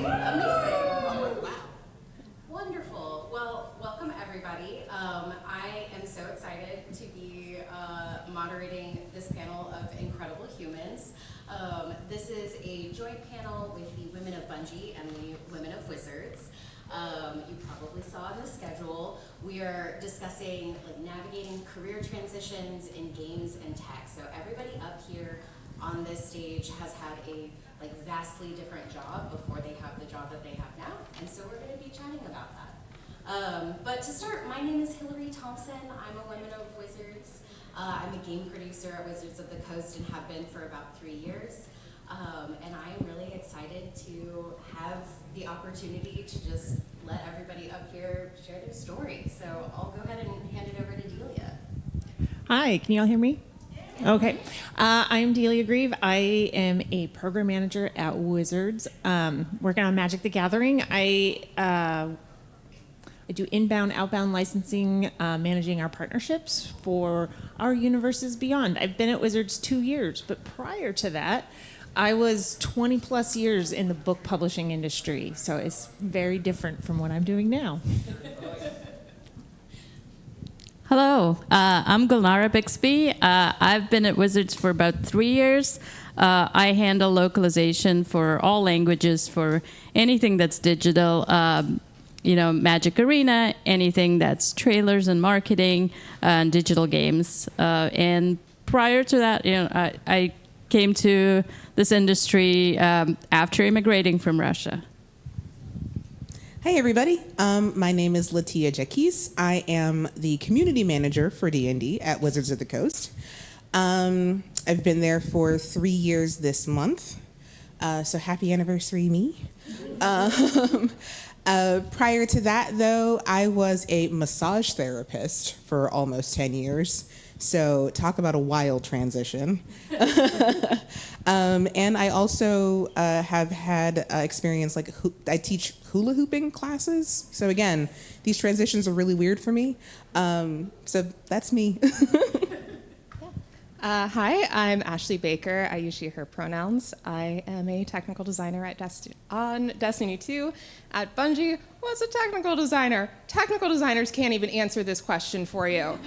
Amazing. Oh, wow. Wonderful. Well, welcome everybody. I am so excited to be moderating this panel of incredible humans. This is a joint panel with the Women of Bungie and the Women of Wizards. You probably saw in the schedule, we are discussing navigating career transitions in games and tech. So everybody up here on this stage has had a vastly different job before they have the job that they have now, and so we're going to be chatting about that. But to start, my name is Hillary Thompson. I'm a Women of Wizards. I'm a game producer at Wizards of the Coast and have been for about 3 years. And I am really excited to have the opportunity to just let everybody up here share their story. So I'll go ahead and hand it over to Delia. Hi, can you all hear me? Okay. I'm Delia Grieve. I am a program manager at Wizards, working on Magic the Gathering. I do inbound, outbound licensing, managing our partnerships for our universes beyond. I've been at Wizards 2 years, but prior to that, I was 20 plus years in the book publishing industry, so it's very different from what I'm doing now. Hello, I'm Gulnara Bixby. I've been at Wizards for about 3 years. I handle localization for all languages for anything that's digital, Magic Arena, anything that's trailers and marketing, and digital games. And prior to that, I came to this industry after immigrating from Russia. Hi, everybody. My name is Latia Jakis. I am the community manager for D&D at Wizards of the Coast. I've been there for 3 years this month, so happy anniversary, me. Prior to that, though, I was a massage therapist for almost 10 years. So talk about a wild transition. And I also have had experience, I teach hula hooping classes. So again, these transitions are really weird for me. So that's me. Hi, I'm Ashley Baker. I use she, her pronouns. I am a technical designer at on Destiny 2 at Bungie. What's a technical designer? Technical designers can't even answer this question for you.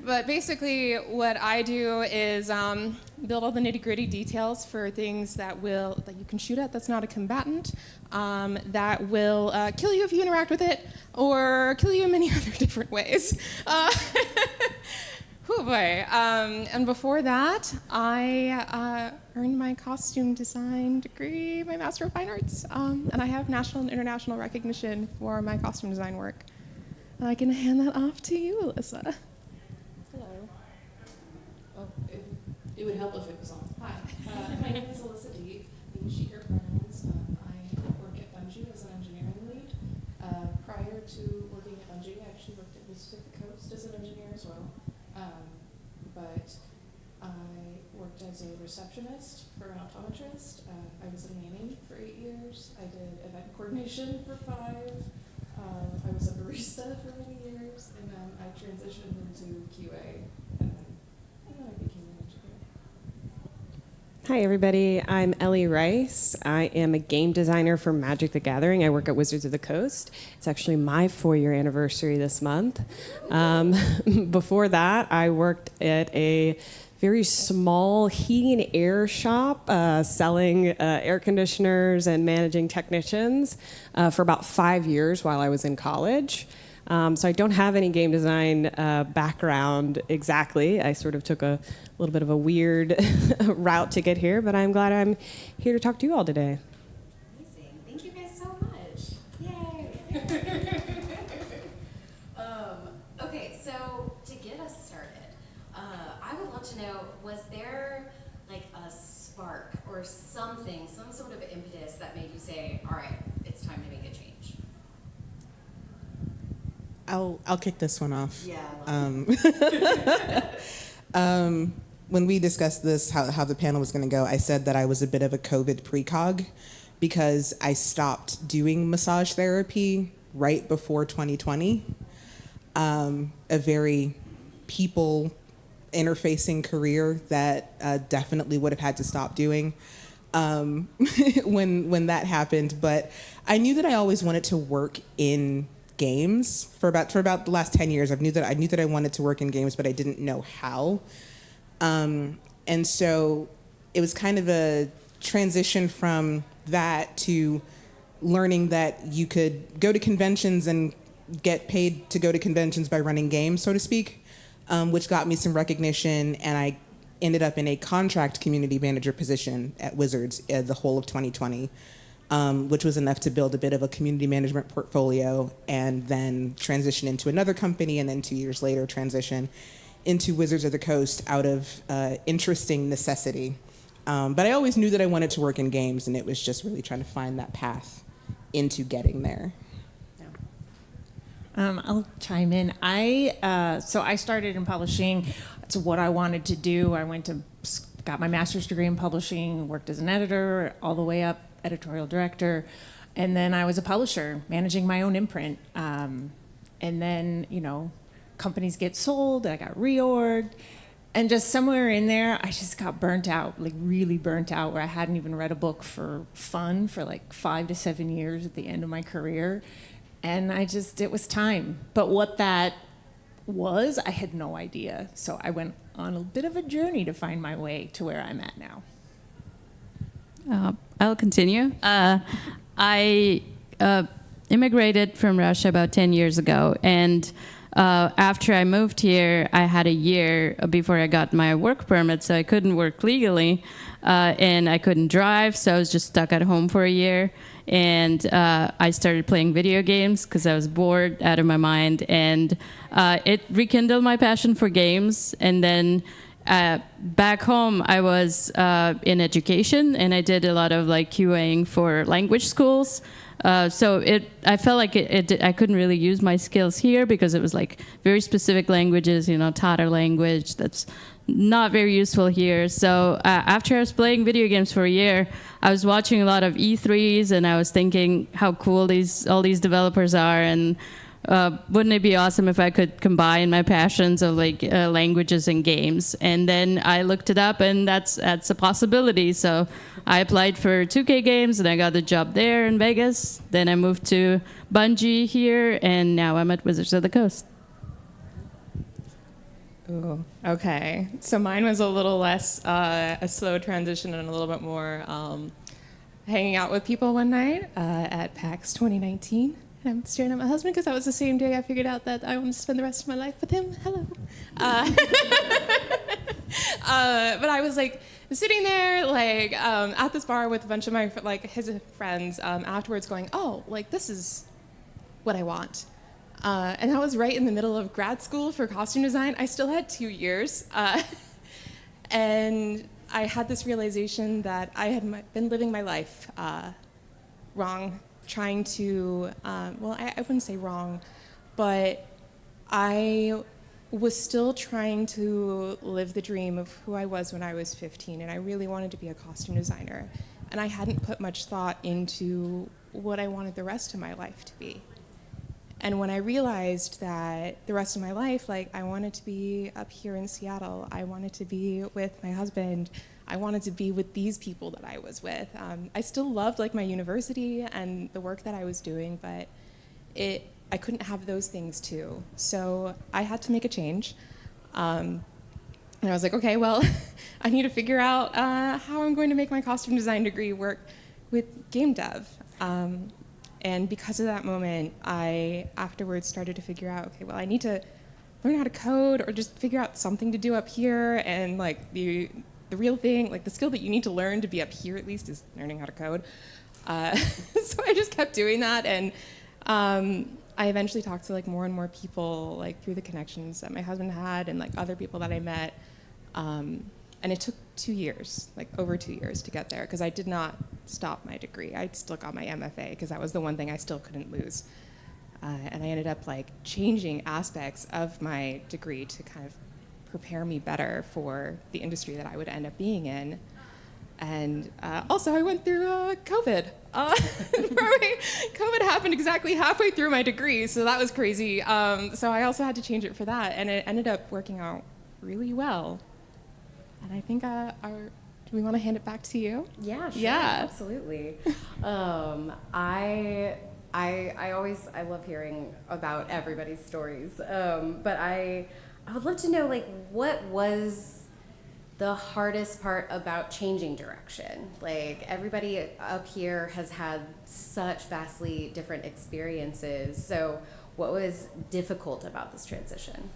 But basically, what I do is build all the nitty-gritty details for things that you can shoot at that's not a combatant, that will kill you if you interact with it, or kill you in many other different ways. Oh boy. And before that, I earned my costume design degree, my Master of Fine Arts, and I have national and international recognition for my costume design work. I can hand that off to you, Alyssa. Hello. Oh, it would help if it was on. Hi, my name is Alyssa D. I use she, her pronouns. I work at Bungie as an engineering lead. Prior to working at Bungie, I actually worked at Wizards of the Coast as an engineer as well. But I worked as a receptionist for an optometrist. I was a nanny for 8 years. I did event coordination for 5. I was a barista for many years, and then I transitioned into QA, and then I became an engineer. Hi, everybody. I'm Ellie Rice. I am a game designer for Magic the Gathering. I work at Wizards of the Coast. It's actually my 4-year anniversary this month. Before that, I worked at a very small heating and air shop selling air conditioners and managing technicians for about 5 years while I was in college. So I don't have any game design background exactly. I sort of took a little bit of a weird route to get here, but I'm glad I'm here to talk to you all today. Amazing. Thank you guys so much. Yay. Okay, so to get us started, I would love to know, was there a spark or something, some sort of impetus that made you say, all right, it's time to make a change? I'll kick this one off. Yeah. When we discussed this, how the panel was going to go, I said that I was a bit of a COVID precog because I stopped doing massage therapy right before 2020. A very people interfacing career that definitely would have had to stop doing. when that happened. But I knew that I always wanted to work in games for about the last 10 years. I knew that I wanted to work in games, but I didn't know how. And so it was kind of a transition from that to learning that you could go to conventions and get paid to go to conventions by running games, so to speak, which got me some recognition, and I ended up in a contract community manager position at Wizards the whole of 2020, which was enough to build a bit of a community management portfolio, and then transition into another company, and then 2 years later transition into Wizards of the Coast out of interesting necessity. But I always knew that I wanted to work in games, and it was just really trying to find that path into getting there. I'll chime in. So I started in publishing. It's what I wanted to do. Got my master's degree in publishing, worked as an editor, all the way up editorial director, and then I was a publisher, managing my own imprint. And then, companies get sold, I got reorged, and just somewhere in there, I just got burnt out, like really burnt out, where I hadn't even read a book for fun for like 5 to 7 years at the end of my career. And it was time. But what that was, I had no idea. So I went on a bit of a journey to find my way to where I'm at now. I'll continue. I immigrated from Russia about 10 years ago, and after I moved here, I had a year before I got my work permit, so I couldn't work legally, and I couldn't drive, so I was just stuck at home for a year. And I started playing video games because I was bored out of my mind, and it rekindled my passion for games. And then back home, I was in education, and I did a lot of like QAing for language schools. So I felt like I couldn't really use my skills here because it was like very specific languages, Tatar language that's not very useful here. So after I was playing video games for a year, I was watching a lot of E3s, and I was thinking how cool all these developers are, and wouldn't it be awesome if I could combine my passions of like languages and games? And then I looked it up, and that's a possibility. So I applied for 2K Games, and I got the job there in Vegas. Then I moved to Bungie here, and now I'm at Wizards of the Coast. Ooh, okay. So mine was a little less a slow transition and a little bit more hanging out with people one night at PAX 2019. And I'm staring at my husband because that was the same day I figured out that I want to spend the rest of my life with him. Hello. But I was like sitting there like at this bar with a bunch of my his friends afterwards going, oh, like this is what I want. And that was right in the middle of grad school for costume design. I still had 2 years. And I had this realization that I had been living my life wrong, trying to, I wouldn't say wrong, but I was still trying to live the dream of who I was when I was 15, and I really wanted to be a costume designer. And I hadn't put much thought into what I wanted the rest of my life to be. And when I realized that the rest of my life, like I wanted to be up here in Seattle, I wanted to be with my husband, I wanted to be with these people that I was with. I still loved like my university and the work that I was doing, but I couldn't have those things too. So I had to make a change. And I was like, okay, well, I need to figure out how I'm going to make my costume design degree work with game dev. And because of that moment, I afterwards started to figure out, okay, well, I need to learn how to code or just figure out something to do up here. And like the real thing, like the skill that you need to learn to be up here at least is learning how to code. So I just kept doing that. And I eventually talked to like more and more people like through the connections that my husband had and like other people that I met. And it took 2 years, like over 2 years to get there, because I did not stop my degree. I still got my MFA, because that was the one thing I still couldn't lose. And I ended up like changing aspects of my degree to kind of prepare me better for the industry that I would end up being in. And also I went through COVID. COVID happened exactly halfway through my degree, so that was crazy. So I also had to change it for that, and it ended up working out really well. And I think our do we want to hand it back to you? Yeah, sure, Yeah. absolutely. I love hearing about everybody's stories. But I would love to know, like, what was the hardest part about changing direction? Like, everybody up here has had such vastly different experiences. So what was difficult about this transition?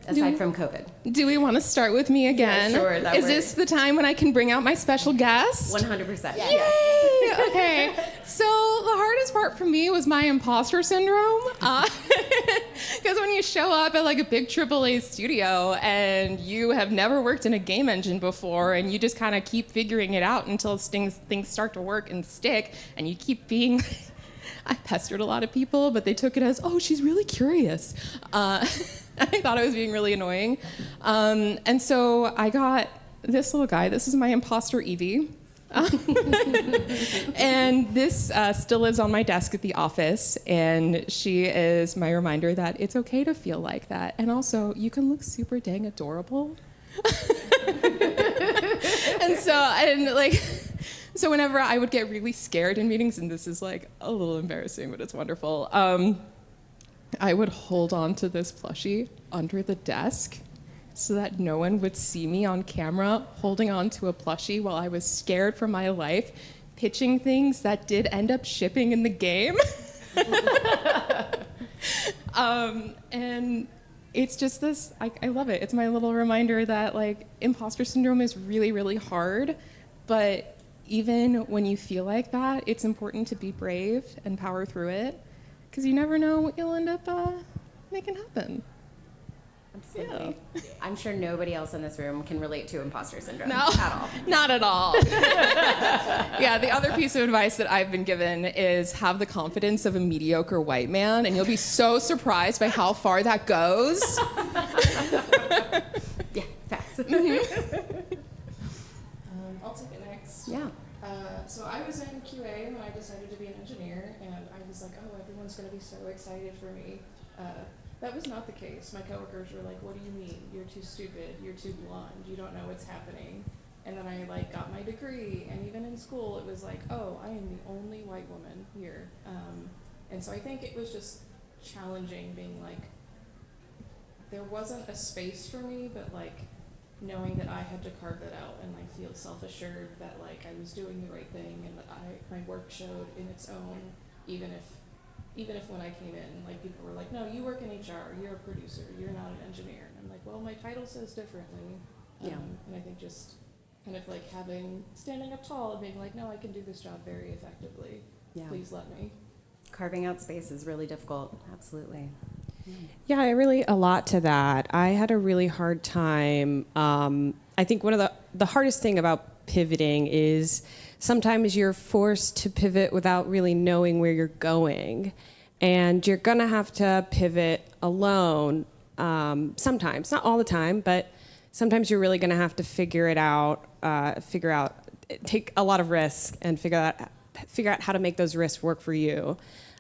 Aside from COVID. Do we want to start with me again? Yeah, sure, that Is this the time when I can bring out my special guest? 100%. Yay! Okay. So the hardest part for me was my imposter syndrome. Because when you show up at like a big AAA studio and you have never worked in a game engine before and you just kind of keep figuring it out until things start to work and stick, and you keep being... I pestered a lot of people, but they took it as, oh, she's really curious. I thought I was being really annoying. And so I got this little guy. This is my imposter Evie. And this still lives on my desk at the office. And she is my reminder that it's okay to feel like that. And also, you can look super dang adorable. So whenever I would get really scared in meetings, and this is like a little embarrassing, but it's wonderful, I would hold on to this plushie under the desk so that no one would see me on camera holding on to a plushie while I was scared for my life, pitching things that did end up shipping in the game. And it's just this, I love it. It's my little reminder that like imposter syndrome is really, really hard, but even when you feel like that, it's important to be brave and power through it, because you never know what you'll end up making happen. Absolutely. Yeah. I'm sure nobody else in this room can relate to imposter syndrome No, at all. Not at all. Yeah, the other piece of advice that I've been given is have the confidence of a mediocre white man, and you'll be so surprised by how far that goes. Yeah, facts. I'll take it next. Yeah. So I was in QA when I decided to be an engineer, and I was like, oh, everyone's going to be so excited for me. That was not the case. My coworkers were like, what do you mean? You're too stupid. You're too blonde. You don't know what's happening. And then I like got my degree, and even in school, it was like, oh, I am the only white woman here. And so I think it was just challenging being like, there wasn't a space for me, but like, knowing that I had to carve that out and like feel self-assured that like I was doing the right thing and that my work showed in its own, even if when I came in, like people were like, no, you work in HR, you're a producer, you're not an engineer. And I'm like, well, my title says differently. Yeah. And I think just kind of like standing up tall and being like, no, I can do this job very effectively. Yeah. Please let me. Carving out space is really difficult. Absolutely. Yeah, I relate a lot to that. I had a really hard time. I think one of the hardest thing about pivoting is sometimes you're forced to pivot without really knowing where you're going. And you're going to have to pivot alone sometimes, not all the time, but sometimes you're really going to have to figure out, take a lot of risk and figure out how to make those risks work for you.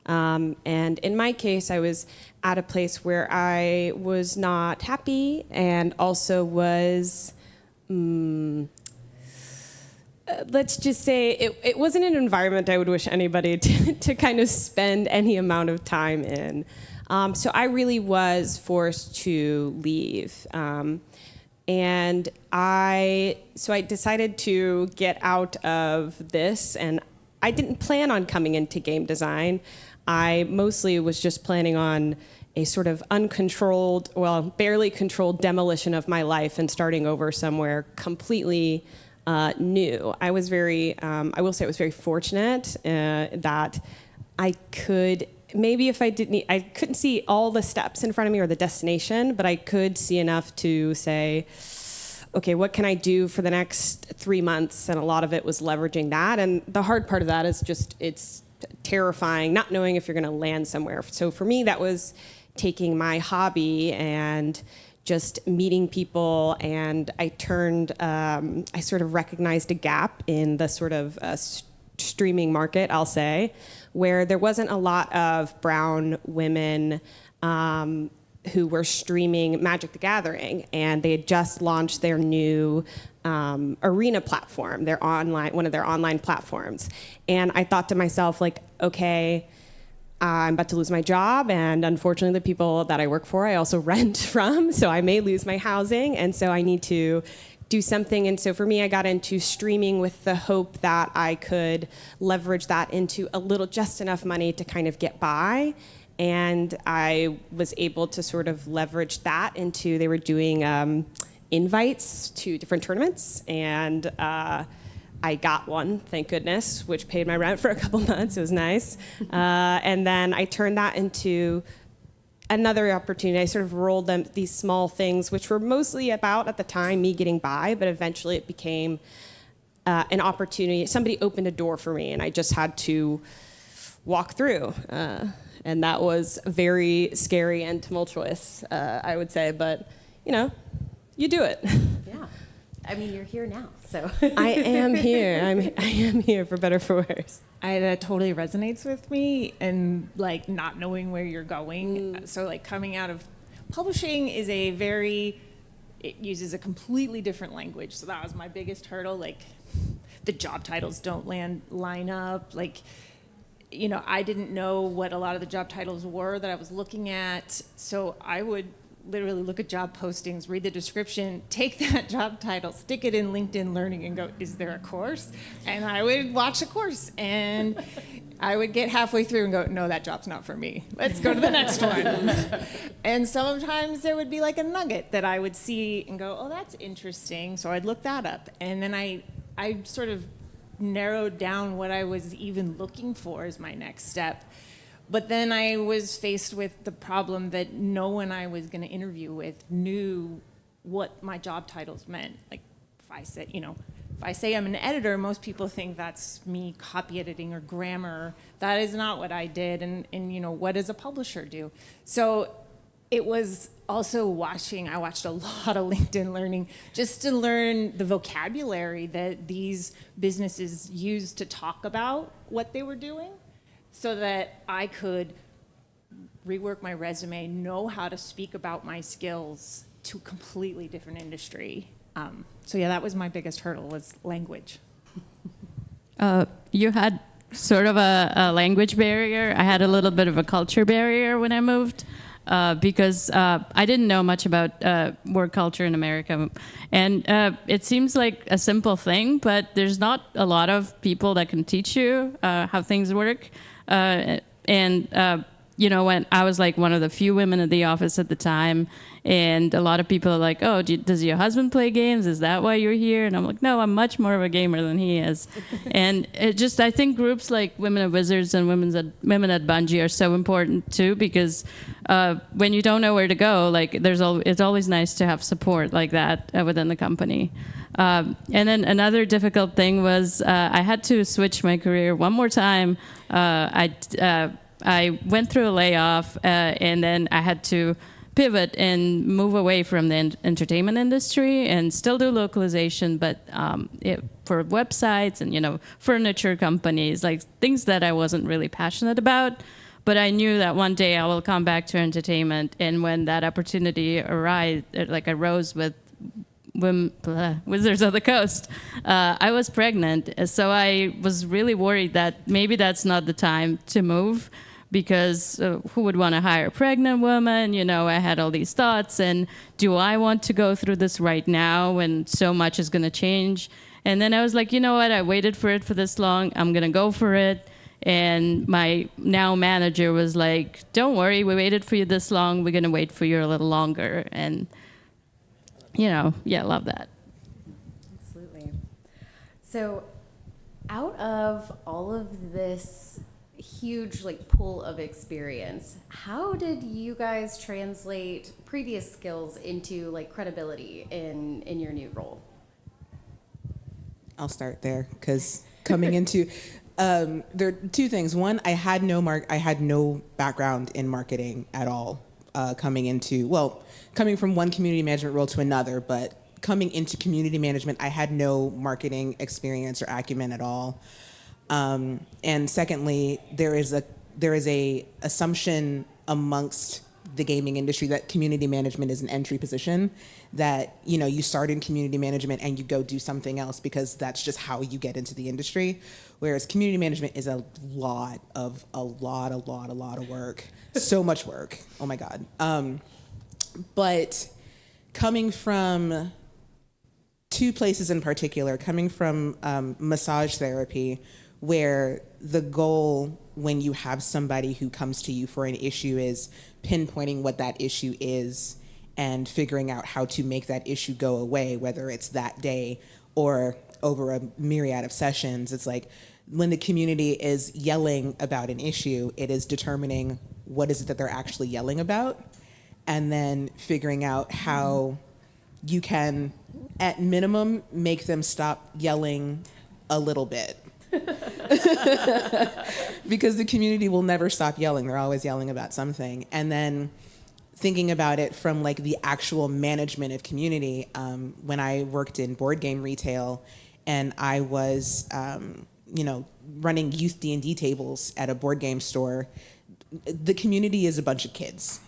And in my case, I was at a place where I was not happy and also was, let's just say, it wasn't an environment I would wish anybody to kind of spend any amount of time in. So I really was forced to leave. And I decided to get out of this, and I didn't plan on coming into game design. I mostly was just planning on a sort of uncontrolled, well, barely controlled demolition of my life and starting over somewhere completely new. I was I will say I was very fortunate that I could, maybe if I I couldn't see all the steps in front of me or the destination, but I could see enough to say, okay, what can I do for the next 3 months? And a lot of it was leveraging that. And the hard part of that is just, it's terrifying, not knowing if you're going to land somewhere. So for me, that was taking my hobby and just meeting people. And I sort of recognized a gap in the sort of streaming market, I'll say, where there wasn't a lot of brown women who were streaming Magic the Gathering, and they had just launched their new arena platform, one of their online platforms. And I thought to myself, like, okay, I'm about to lose my job, and unfortunately the people that I work for I also rent from, so I may lose my housing, and so I need to do something. And so for me, I got into streaming with the hope that I could leverage that into just enough money to kind of get by. And I was able to sort of leverage that into, they were doing invites to different tournaments, and I got one, thank goodness, which paid my rent for a couple months. It was nice. And then I turned that into another opportunity. I sort of rolled these small things, which were mostly about, at the time, me getting by, but eventually it became an opportunity. Somebody opened a door for me, and I just had to walk through. And that was very scary and tumultuous, I would say, but, you do it. Yeah. I mean, you're here now, so. I am here. I am here for better or for worse. That totally resonates with me, and like not knowing where you're going. So like coming out of publishing is it uses a completely different language. So that was my biggest hurdle. Like the job titles don't line up. Like, I didn't know what a lot of the job titles were that I was looking at. So I would literally look at job postings, read the description, take that job title, stick it in LinkedIn Learning and go, is there a course? And I would watch a course, and I would get halfway through and go, no, that job's not for me. Let's go to the next one. And sometimes there would be like a nugget that I would see and go, oh, that's interesting. So I'd look that up. And then I sort of narrowed down what I was even looking for as my next step. But then I was faced with the problem that no one I was going to interview with knew what my job titles meant. Like if I say I'm an editor, most people think that's me copy editing or grammar. That is not what I did. And what does a publisher do? So it was also I watched a lot of LinkedIn Learning just to learn the vocabulary that these businesses use to talk about what they were doing, so that I could rework my resume, know how to speak about my skills to a completely different industry. So yeah, that was my biggest hurdle, was language. You had sort of a language barrier. I had a little bit of a culture barrier when I moved, because I didn't know much about work culture in America. And it seems like a simple thing, but there's not a lot of people that can teach you how things work. When I was like one of the few women in the office at the time, and a lot of people are like, oh, does your husband play games? Is that why you're here? And I'm like, no, I'm much more of a gamer than he is. And I think groups like Women at Wizards and Women at Bungie are so important too, because when you don't know where to go, like it's always nice to have support like that within the company. And then another difficult thing was I had to switch my career one more time. I went through a layoff, and then I had to pivot and move away from the entertainment industry and still do localization, but for websites and furniture companies, like things that I wasn't really passionate about. But I knew that one day I will come back to entertainment, and when that opportunity arose with Wizards of the Coast, I was pregnant, so I was really worried that maybe that's not the time to move, because who would want to hire a pregnant woman? I had all these thoughts, and do I want to go through this right now when so much is going to change? And then I was like, you know what? I waited for it for this long. I'm going to go for it. And my now manager was like, don't worry, we waited for you this long. We're going to wait for you a little longer. And love that. Absolutely. So out of all of this huge pool of experience, how did you guys translate previous skills into credibility in your new role? I'll start there, because coming into there are two things. One, I had no background in marketing at all. Coming from one community management role to another, but coming into community management, I had no marketing experience or acumen at all. And secondly, there is a assumption amongst the gaming industry, that community management is an entry position, that, you know, you start in community management and you go do something else because that's just how you get into the industry. Whereas community management is a lot of work. So much work. Oh my God. But coming from two places in particular, coming from massage therapy, where the goal when you have somebody who comes to you for an issue is pinpointing what that issue is and figuring out how to make that issue go away, whether it's that day or over a myriad of sessions. It's like when the community is yelling about an issue, it is determining what is it that they're actually yelling about, and then figuring out how you can, at minimum, make them stop yelling a little bit. Because the community will never stop yelling. They're always yelling about something. And then thinking about it from like the actual management of community, when I worked in board game retail and I was, running youth D&D tables at a board game store, the community is a bunch of kids.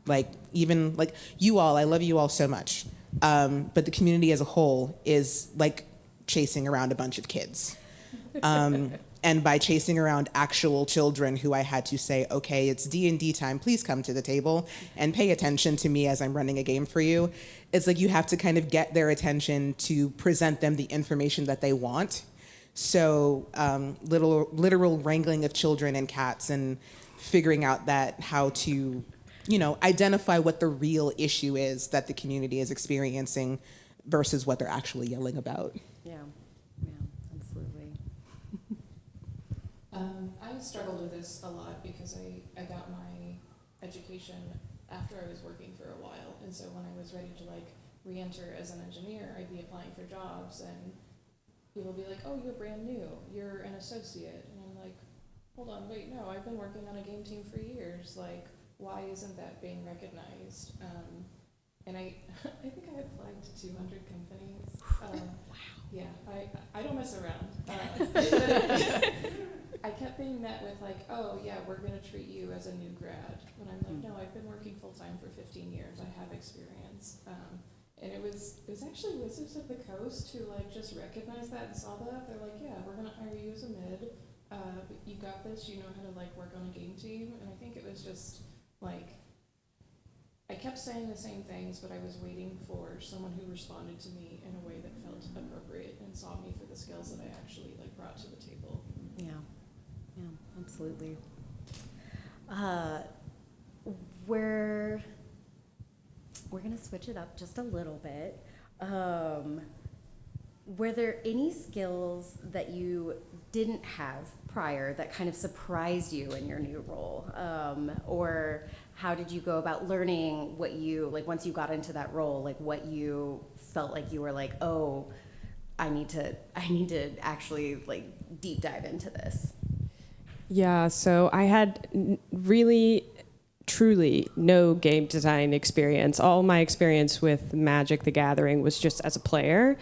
Like, even like you all, I love you all so much. But the community as a whole is like chasing around a bunch of kids. And by chasing around actual children who I had to say, okay, it's D&D time, please come to the table and pay attention to me as I'm running a game for you. It's like you have to kind of get their attention to present them the information that they want. So literal wrangling of children and cats and figuring out that how to, identify what the real issue is that the community is experiencing versus what they're actually yelling about. Yeah, absolutely. I struggled with this a lot because I got my education after I was working for a while, and so when I was ready to like re-enter as an engineer, I'd be applying for jobs and people would be like, oh, you're brand new, you're an associate, and I'm like, hold on, wait, no, I've been working on a game team for years, like, why isn't that being recognized? And I think I applied to 200 companies. Wow. Yeah, I don't mess around. I kept being met with like, oh yeah, we're gonna treat you as a new grad. When I'm like, no, I've been working full time for 15 years. I have experience. And it was actually Wizards of the Coast who like just recognized that and saw that. They're like, yeah, we're gonna hire you as a mid. You got this. You know how to like work on a game team. And I think it was just like, I kept saying the same things, but I was waiting for someone who responded to me in a way that felt appropriate and saw me for the skills that I actually like brought to the table. Yeah, absolutely. We're gonna switch it up just a little bit. Were there any skills that you didn't have prior that kind of surprised you in your new role? Or how did you go about learning what you, like once you got into that role, like what you felt like you were like, oh, I need to actually like deep dive into this? Yeah, so I had really, truly no game design experience. All my experience with Magic the Gathering was just as a player.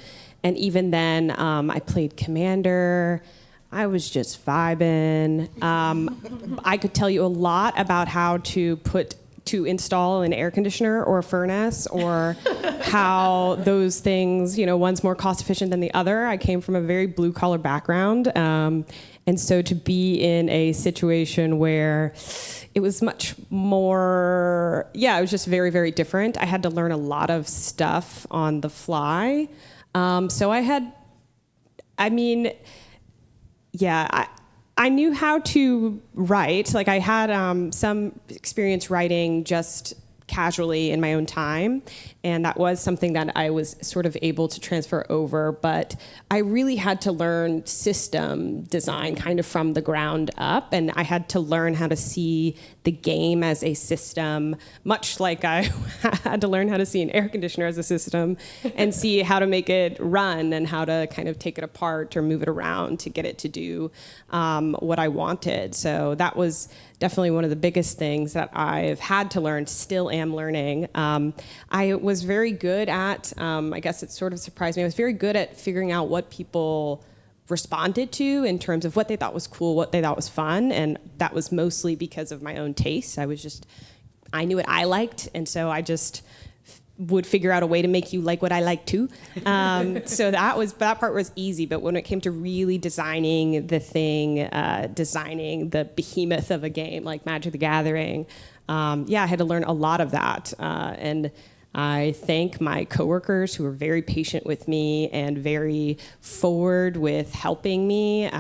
And even then, I played Commander. I was just vibing. I could tell you a lot about how to install an air conditioner or a furnace, or how those things, one's more cost efficient than the other. I came from a very blue collar background. And so to be in a situation where it was much more, it was just very, very different. I had to learn a lot of stuff on the fly. I knew how to write. Like I had some experience writing just casually in my own time, and that was something that I was sort of able to transfer over, but I really had to learn system design kind of from the ground up, and I had to learn how to see the game as a system, much like I had to learn how to see an air conditioner as a system and see how to make it run and how to kind of take it apart or move it around to get it to do what I wanted. So that was definitely one of the biggest things that I've had to learn, still am learning. I was very good at, I guess it sort of surprised me, I was very good at figuring out what people responded to in terms of what they thought was cool, what they thought was fun, and that was mostly because of my own taste. I knew what I liked, and so I just would figure out a way to make you like what I like too. So that part was easy. But when it came to really designing the thing, designing the behemoth of a game like Magic the Gathering, I had to learn a lot of that. And I thank my coworkers who were very patient with me and very forward with helping me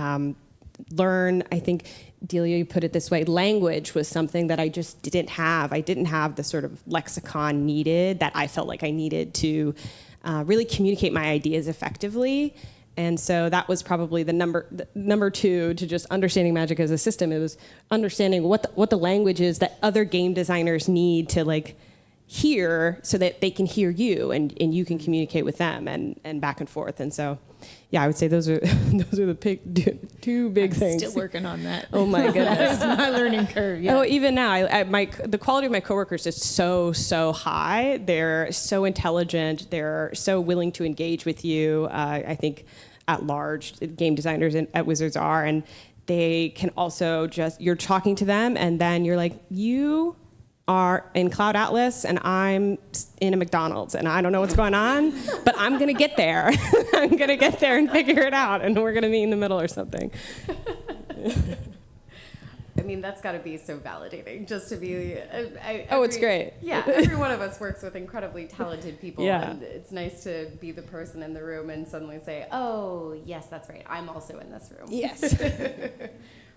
learn. I think, Delia, you put it this way, language was something that I just didn't have. I didn't have the sort of lexicon needed that I felt like I needed to really communicate my ideas effectively. And so that was probably the number two to just understanding Magic as a system. It was understanding what the language is that other game designers need to like hear so that they can hear you and you can communicate with them and back and forth. And so, I would say those are the two big things. Still working on that. Oh my goodness. That's my learning curve. Yeah. Oh, even now, the quality of my coworkers is so high. They're so intelligent. They're so willing to engage with you. I think at large, game designers at Wizards are, and they can also you're talking to them, and then you're like, you are in Cloud Atlas and I'm in a McDonald's and I don't know what's going on, but I'm going to get there. I'm going to get there and figure it out, and we're going to meet in the middle or something. I mean, that's got to be so validating just to be... it's great. Yeah, every one of us works with incredibly talented people, Yeah. and it's nice to be the person in the room and suddenly say, oh, yes, that's right, I'm also in this room. Yes.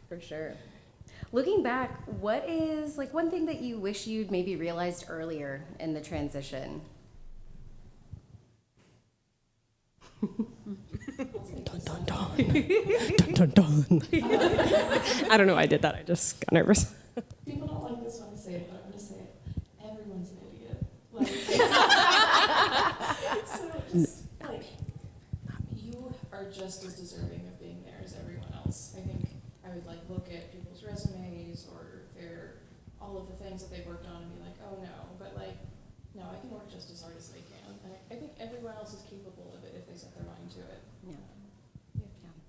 For sure. Looking back, what is like one thing that you wish you'd maybe realized earlier in the transition? Dun, dun, dun. Dun, dun, dun. I don't know why I did that. I just got nervous. People don't like this when I say it, but I'm going to say it. Everyone's an idiot. Like, so just, like, you are just as deserving of being there as everyone else. I think I would like look at people's resumes or all of the things that they've worked on and be like, oh no, but like, no, I can work just as hard as they can. And I think everyone else is capable of it if they set their mind to it. Yeah,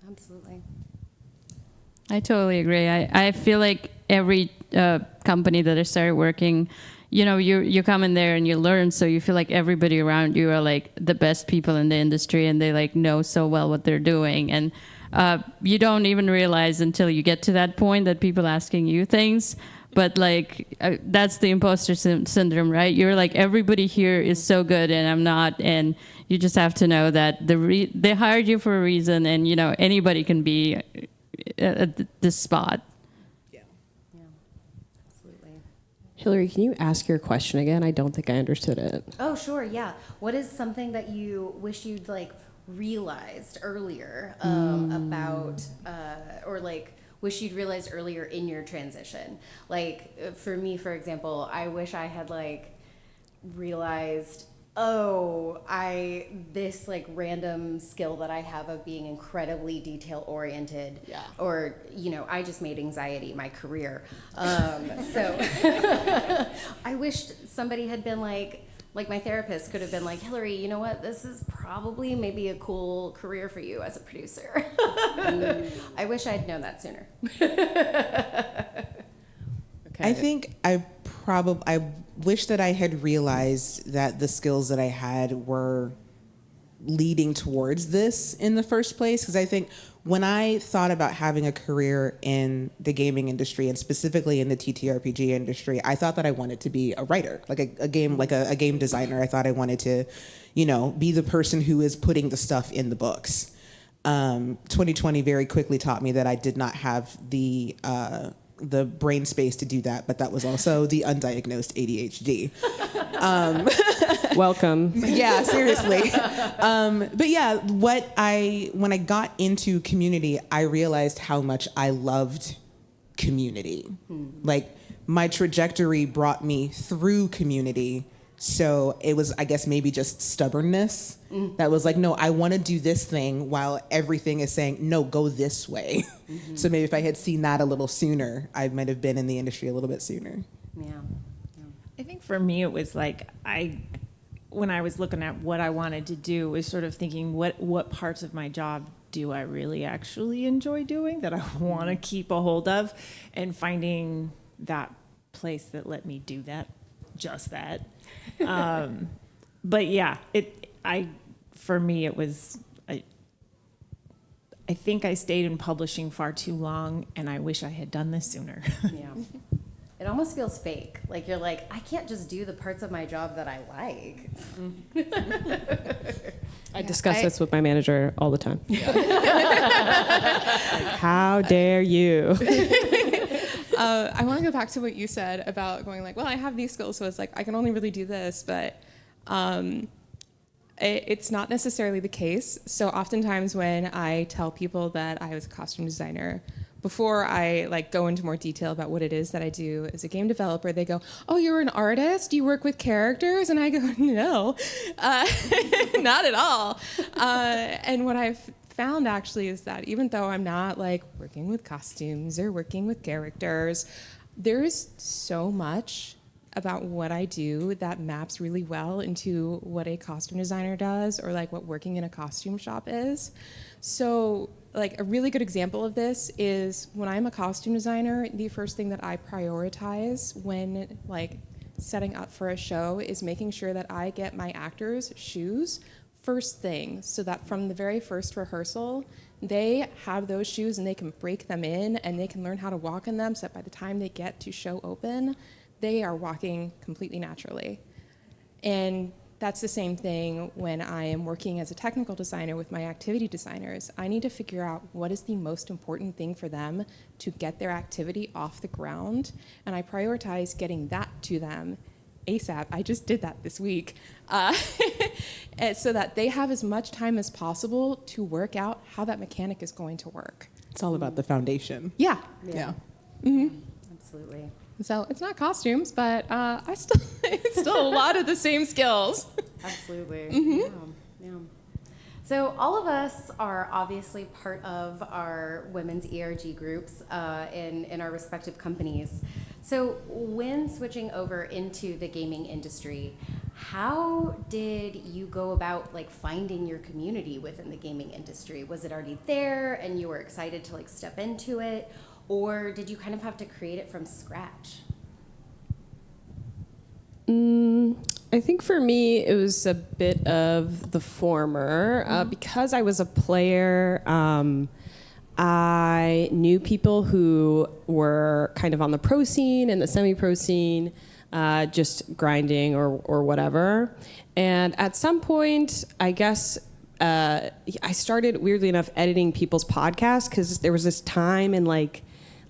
absolutely. I totally agree. I feel like every company that I started working, you come in there and you learn, so you feel like everybody around you are like the best people in the industry and they like know so well what they're doing. And you don't even realize until you get to that point that people asking you things. But like that's the imposter syndrome, right? You're like, everybody here is so good and I'm not, and you just have to know that they hired you for a reason, and anybody can be at this spot. Yeah, absolutely. Hillary, can you ask your question again? I don't think I understood it. Oh, sure, yeah. What is something that you wish you'd like realized earlier about, or like wish you'd realized earlier in your transition? Like for me, for example, I wish I had like realized, this like random skill that I have of being incredibly detail oriented, or I just made anxiety my career. So I wished somebody had been like my therapist could have been like, Hillary, you know what? This is probably maybe a cool career for you as a producer. I wish I'd known that sooner. I think I wish that I had realized that the skills that I had were leading towards this in the first place. Because I think when I thought about having a career in the gaming industry and specifically in the TTRPG industry, I thought that I wanted to be a writer, like a game designer. I thought I wanted to, be the person who is putting the stuff in the books. 2020 very quickly taught me that I did not have the brain space to do that, but that was also the undiagnosed ADHD. Welcome. Yeah, seriously. But yeah, when I got into community, I realized how much I loved community. Like my trajectory brought me through community. So it was, I guess, maybe just stubbornness that was like, no, I want to do this thing while everything is saying, no, go this way. So maybe if I had seen that a little sooner, I might have been in the industry a little bit sooner. Yeah. I think for me, it was like when I was looking at what I wanted to do, was sort of thinking what parts of my job do I really actually enjoy doing that I want to keep a hold of, and finding that place that let me do that, just that. But yeah, for me, it was, I think I stayed in publishing far too long, and I wish I had done this sooner. Yeah. It almost feels fake. Like you're like, I can't just do the parts of my job that I like. I discuss this with my manager all the time. Like, how dare you? I want to go back to what you said about going like, well, I have these skills, so it's like I can only really do this, but it's not necessarily the case. So oftentimes when I tell people that I was a costume designer, before I like go into more detail about what it is that I do as a game developer, they go, "Oh, you're an artist? You work with characters?" And I go, "No, not at all." And what I've found actually is that even though I'm not like working with costumes or working with characters, there's so much about what I do that maps really well into what a costume designer does, or like what working in a costume shop is. So like a really good example of this is when I'm a costume designer, the first thing that I prioritize when like setting up for a show is making sure that I get my actors shoes first thing, so that from the very first rehearsal, they have those shoes and they can break them in and they can learn how to walk in them, so that by the time they get to show open, they are walking completely naturally. And that's the same thing when I am working as a technical designer with my activity designers. I need to figure out what is the most important thing for them to get their activity off the ground, and I prioritize getting that to them ASAP. I just did that this week. So that they have as much time as possible to work out how that mechanic is going to work. It's all about the foundation. Yeah. Yeah. Mm-hmm. Absolutely. So it's not costumes, but it's still a lot of the same skills. Absolutely. Mm-hmm. Yeah. So all of us are obviously part of our women's ERG groups in our respective companies. So when switching over into the gaming industry, how did you go about like finding your community within the gaming industry? Was it already there and you were excited to like step into it? Or did you kind of have to create it from scratch? I think for me, it was a bit of the former. Because I was a player, I knew people who were kind of on the pro scene and the semi-pro scene, just grinding or whatever. And at some point, I guess, I started, weirdly enough, editing people's podcasts, because there was this time in like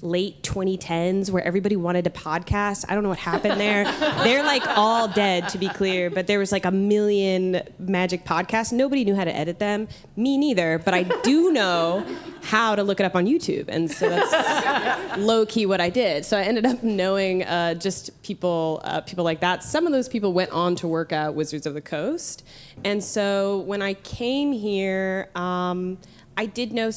late 2010s where everybody wanted to podcast. I don't know what happened there. They're like all dead, to be clear, but there was like a million Magic podcasts. Nobody knew how to edit them. Me neither, but I do know how to look it up on YouTube. And so that's low-key what I did. So I ended up knowing just people like that. Some of those people went on to work at Wizards of the Coast. And so when I came here, I did know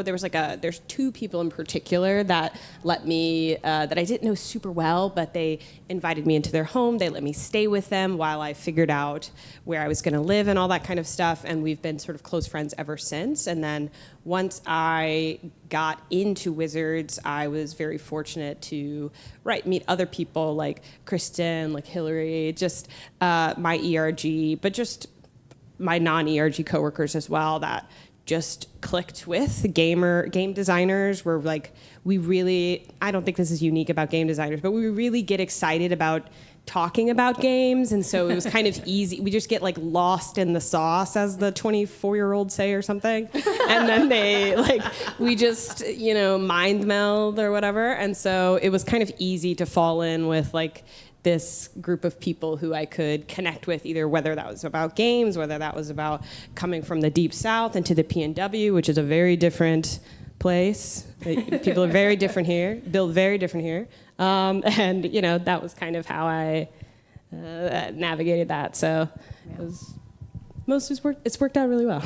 there's two people in particular that let me, that I didn't know super well, but they invited me into their home. They let me stay with them while I figured out where I was going to live and all that kind of stuff. And we've been sort of close friends ever since. And then once I got into Wizards, I was very fortunate to meet other people like Kristen, like Hillary, just my ERG, but just my non-ERG coworkers as well that just clicked with. Game designers were like, I don't think this is unique about game designers, but we really get excited about talking about games, and so it was kind of easy. We just get like lost in the sauce, as the 24-year-olds say or something, and then we just, mind meld or whatever, and so it was kind of easy to fall in with like this group of people who I could connect with, either whether that was about games, whether that was about coming from the Deep South into the PNW, which is a very different place. People are very different here, build very different here. And, that was kind of how I navigated that. So it's worked out really well.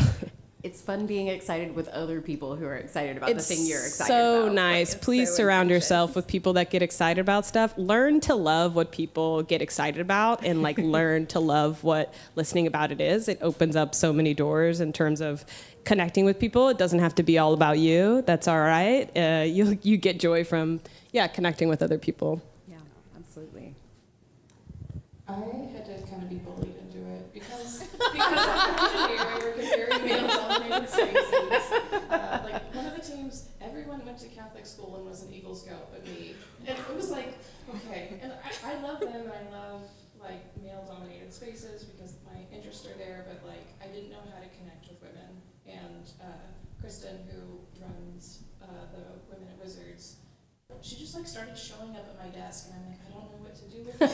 It's fun being excited with other people who are excited about the thing you're excited about. about. So nice. Please surround yourself with people that get excited about stuff. Learn to love what people get excited about, and learn to love what listening about it is. It opens up so many doors in terms of connecting with people. It doesn't have to be all about you. That's all right. You get joy from connecting with other people. Yeah. Absolutely. I had to kind of be bullied into it because I'm an engineer, I work in very male-dominated spaces. Like one of the teams, everyone went to Catholic school and was an Eagle Scout but me. And it was like, okay, and I love them and I love like male-dominated spaces because my interests are there, but like I didn't know how to connect with women. And Kristen, who runs the Women at Wizards, she just like started showing up at my desk, and I'm like, I don't know what to do with this.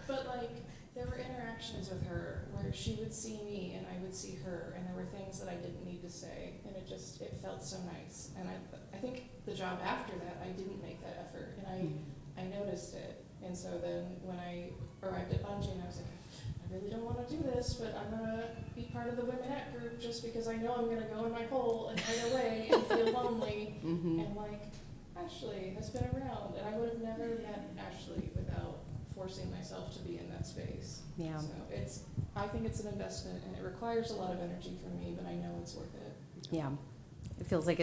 But like, there were interactions with her where she would see me and I would see her, and there were things that I didn't need to say, and it felt so nice. And I think the job after that, I didn't make that effort, and I noticed it. And so then when I arrived at Bungie, and I was like, I really don't want to do this, but I'm gonna be part of the womenette group just because I know I'm gonna go in my hole and hide away and feel lonely. And like, Ashley has been around, and I would have never met Ashley without forcing myself to be in that space. Yeah. So I think it's an investment, and it requires a lot of energy from me, but I know it's worth it. Yeah. It feels like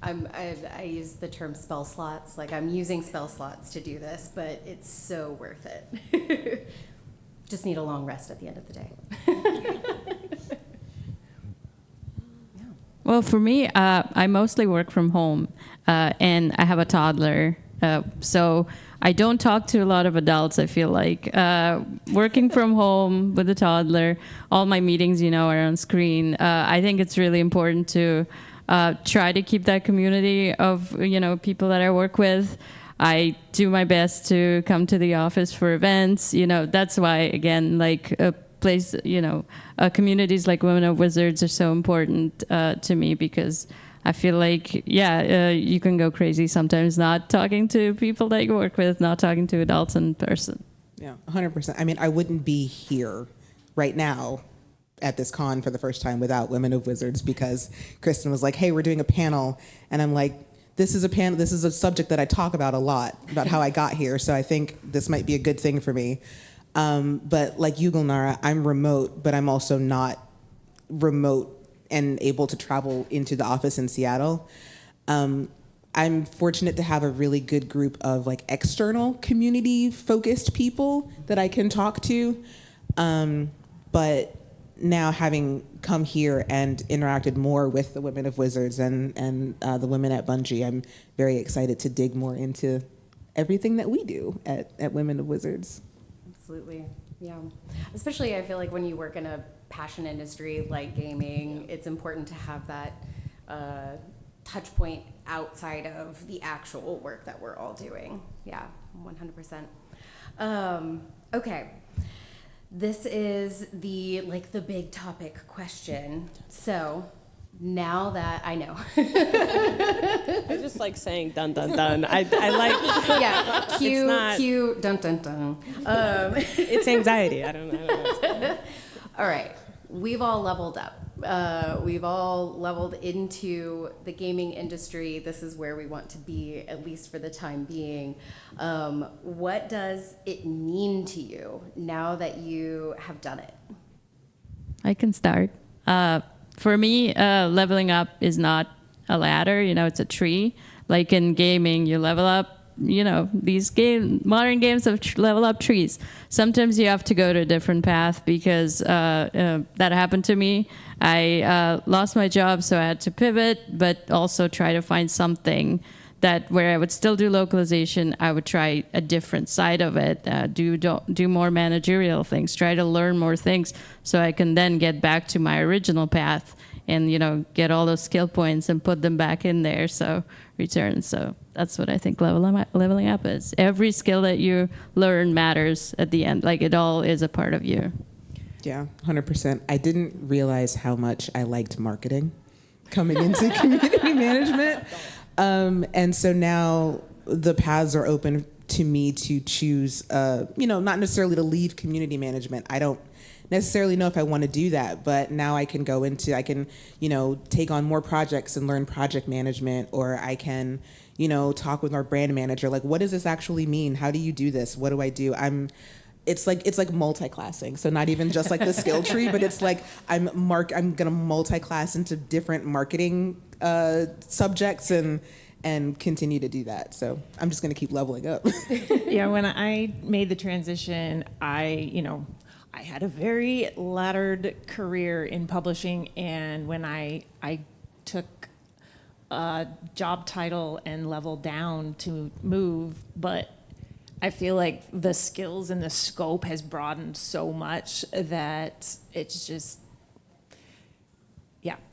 I use the term spell slots, like I'm using spell slots to do this, but it's so worth it. Just need a long rest at the end of the day. Yeah. Well, for me, I mostly work from home, and I have a toddler. So I don't talk to a lot of adults, I feel like. Working from home with a toddler, all my meetings, are on screen. I think it's really important to try to keep that community of, people that I work with. I do my best to come to the office for events. That's why, again, like a place, communities like Women of Wizards are so important to me, because I feel like, you can go crazy sometimes not talking to people that you work with, not talking to adults in person. Yeah, 100%. I mean, I wouldn't be here right now at this con for the first time without Women of Wizards, because Kristen was like, hey, we're doing a panel. And I'm like, this is a subject that I talk about a lot, about how I got here. So I think this might be a good thing for me. But like you, Gulnara, I'm remote, but I'm also not remote and able to travel into the office in Seattle. I'm fortunate to have a really good group of like external community focused people that I can talk to. But now, having come here and interacted more with the Women of Wizards and the women at Bungie, I'm very excited to dig more into everything that we do at Women of Wizards. Absolutely, yeah. Especially, I feel like when you work in a passion industry like gaming, it's important to have that touch point outside of the actual work that we're all doing. Yeah, 100%. Okay. This is the big topic question. So now that I know. I just like saying dun dun dun. I like. Yeah. Cue dun dun dun. It's anxiety. I don't know. All right. We've all leveled up. We've all leveled into the gaming industry. This is where we want to be, at least for the time being. What does it mean to you now that you have done it? I can start. For me, leveling up is not a ladder, it's a tree. Like in gaming, you level up, these modern games have level up trees. Sometimes you have to go to a different path, because that happened to me. I lost my job, so I had to pivot, but also try to find something that where I would still do localization, I would try a different side of it, do more managerial things, try to learn more things, so I can then get back to my original path and, get all those skill points and put them back in there, so return. So that's what I think leveling up is. Every skill that you learn matters at the end. Like, it all is a part of you. Yeah, 100%. I didn't realize how much I liked marketing coming into community management. And so now the paths are open to me to choose, not necessarily to leave community management. I don't necessarily know if I want to do that, but now I can take on more projects and learn project management, or I can, talk with our brand manager. Like, what does this actually mean? How do you do this? What do I do? It's like multi-classing. So not even just like the skill tree, but it's like I'm gonna multi-class into different marketing subjects, and and continue to do that. So I'm just going to keep leveling up. Yeah, when I made the transition, I had a very laddered career in publishing, and when I took a job title and leveled down to move, but I feel like the skills and the scope has broadened so much that it's just,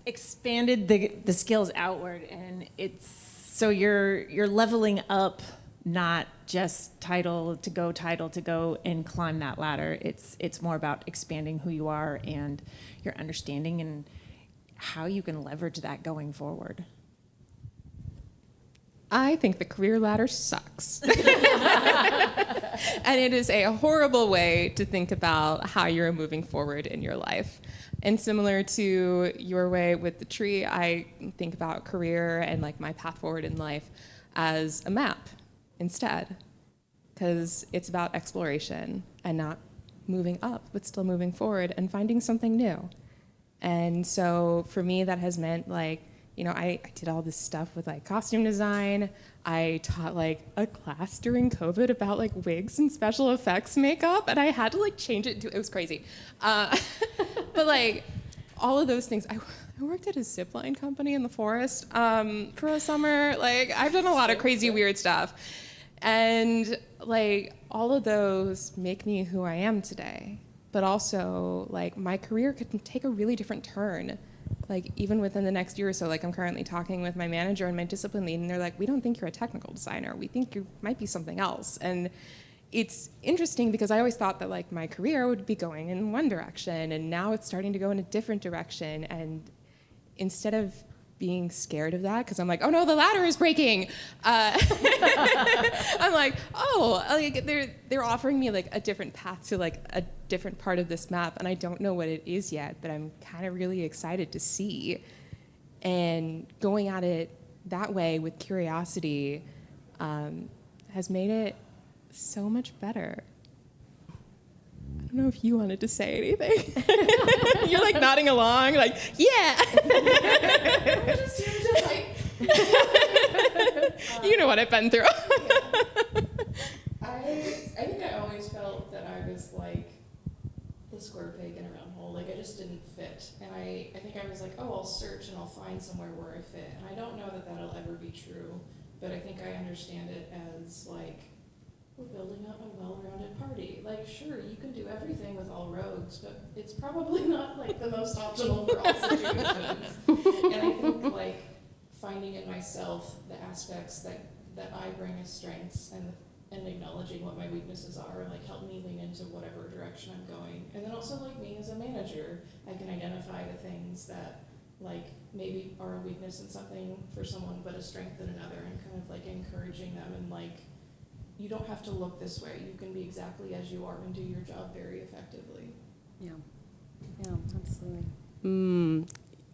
expanded the skills outward, and it's so you're leveling up, not just title to go and climb that ladder. It's more about expanding who you are and your understanding and how you can leverage that going forward. I think the career ladder sucks. And it is a horrible way to think about how you're moving forward in your life. And similar to your way with the tree, I think about career and like my path forward in life as a map instead, because it's about exploration and not moving up, but still moving forward and finding something new. And so for me, that has meant like, I did all this stuff with like costume design. I taught like a class during COVID about like wigs and special effects makeup, and I had to like change it it was crazy. But like all of those things, I worked at a zipline company in the forest for a summer. Like I've done a lot of crazy weird stuff. And like all of those make me who I am today. But also like my career could take a really different turn. Like even within the next year or so, like I'm currently talking with my manager and my discipline lead, and they're like, we don't think you're a technical designer. We think you might be something else. And it's interesting because I always thought that like my career would be going in one direction, and now it's starting to go in a different direction. And instead of being scared of that, because I'm like, oh no, the ladder is breaking. I'm like, oh, like they're offering me like a different path to like a different part of this map, and I don't know what it is yet, but I'm kind of really excited to see. And going at it that way with curiosity has made it so much better. I don't know if you wanted to say anything. You're like nodding along, like, yeah. You know what I've been through. I think I always felt that I was like the square peg in a round hole. Like I just didn't fit. And I think I was like, oh, I'll search and I'll find somewhere where I fit. And I don't know that that'll ever be true, but I think I understand it as like, we're building up a well-rounded party. Like, sure, you can do everything with all rogues, but it's probably not like the most optimal for all situations. And I think like finding in myself the aspects that I bring as strengths and acknowledging what my weaknesses are, like help me lean into whatever direction I'm going. And then also like me as a manager, I can identify the things that like maybe are a weakness in something for someone, but a strength in another, and kind of like encouraging them and like, you don't have to look this way. You can be exactly as you are and do your job very effectively. Yeah, absolutely.